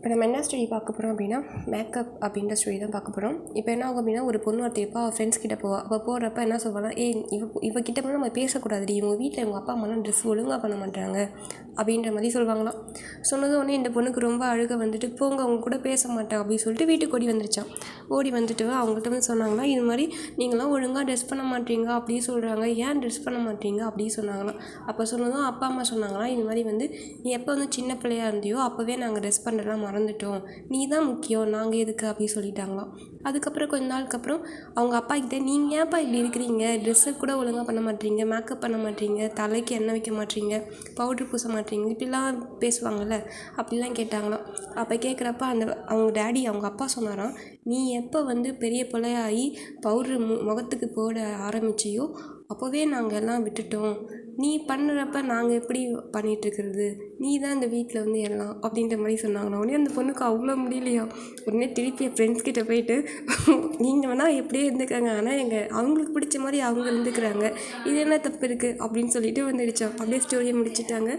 இப்போ நம்ம என்ன ஸ்டோரி பார்க்க போகிறோம் அப்படின்னா, மேக்கப் அப்படின்ற ஸ்டோரி தான் பார்க்க போகிறோம். இப்போ என்ன ஆகும் அப்படின்னா, ஒரு பொண்ணு ஒருத்தி இருப்பா, அவள் ஃப்ரெண்ட்ஸ் கிட்ட போவா. அவள் போகிறப்ப என்ன சொல்வானா, இவகிட்ட போய் நம்ம பேசக்கூடாதுடி, இவங்க வீட்டில் இவங்க அப்பா அம்மாலாம் ட்ரெஸ் ஒழுங்காக பண்ண மாட்டாங்க அப்படின்ற மாதிரி சொல்லுவாங்களாம். சொன்னதும் உடனே இந்த பொண்ணுக்கு ரொம்ப அழுக வந்துட்டு, போங்க அவங்க கூட பேச மாட்டேன் அப்படின்னு சொல்லிட்டு வீட்டுக்கு ஓடி வந்துருச்சான். ஓடி வந்துட்டு அவங்கள்ட்ட வந்து சொன்னாங்கன்னா, இது மாதிரி நீங்களாம் ஒழுங்காக ட்ரெஸ் பண்ண மாட்டீங்க அப்படி சொல்கிறாங்க, ஏன் ட்ரெஸ் பண்ண மாட்டீங்க அப்படி சொன்னாங்களாம். அப்போ சொன்னதும் அப்பா அம்மா சொன்னாங்களாம், இது மாதிரி வந்து நீ எப்போ வந்து சின்ன பிள்ளையாக இருந்தியோ அப்போவே நாங்கள் ட்ரெஸ் பண்ணுறலாம் மறந்துட்டோம், நீ தான் முக்கியம், நாங்கள் எதுக்கு அப்படி சொல்லிட்டாங்களாம். அதுக்கப்புறம் கொஞ்ச நாளுக்கு அப்புறம் அவங்க அப்பா கிட்டே, நீங்கள் ஏன்ப்பா இப்படி இருக்கிறீங்க, ட்ரெஸ்ஸை கூட ஒழுங்காக பண்ண மாட்டீங்க, மேக்கப் பண்ண மாட்டீங்க, தலைக்கு எண்ணெய் வைக்க மாட்டீங்க, பவுட்ரு பூச மாட்டீங்க, இப்படிலாம் பேசுவாங்கள்ல, அப்படிலாம் கேட்டாங்களாம். அப்போ கேட்குறப்ப அவங்க டேடி அவங்க அப்பா சொன்னாராம், நீ எப்போ வந்து பெரிய பிள்ளையாகி பவுட்ரு முகத்துக்கு போட ஆரம்பிச்சியோ அப்போவே நாங்கள் எல்லாம் விட்டுட்டோம், நீ பண்ணுறப்ப நாங்கள் எப்படி பண்ணிகிட்ருக்கிறது, நீ தான் இந்த வீட்டில் வந்து எல்லாம் அப்படின்ற மாதிரி சொன்னாங்கண்ணா. உடனே அந்த பொண்ணுக்கு அவ்வளோ முடியலையா. உடனே திருப்பி என் ஃப்ரெண்ட்ஸ் கிட்டே போயிட்டு, நீங்கள் வேணால் எப்படியே இருந்துக்காங்க, ஆனால் அவங்களுக்கு பிடிச்ச மாதிரி அவங்க இருந்துக்கிறாங்க, இது என்ன தப்பு இருக்குது அப்படின்னு சொல்லிட்டு வந்துடுச்சோம். அப்படியே ஸ்டோரியை முடிச்சுட்டாங்க.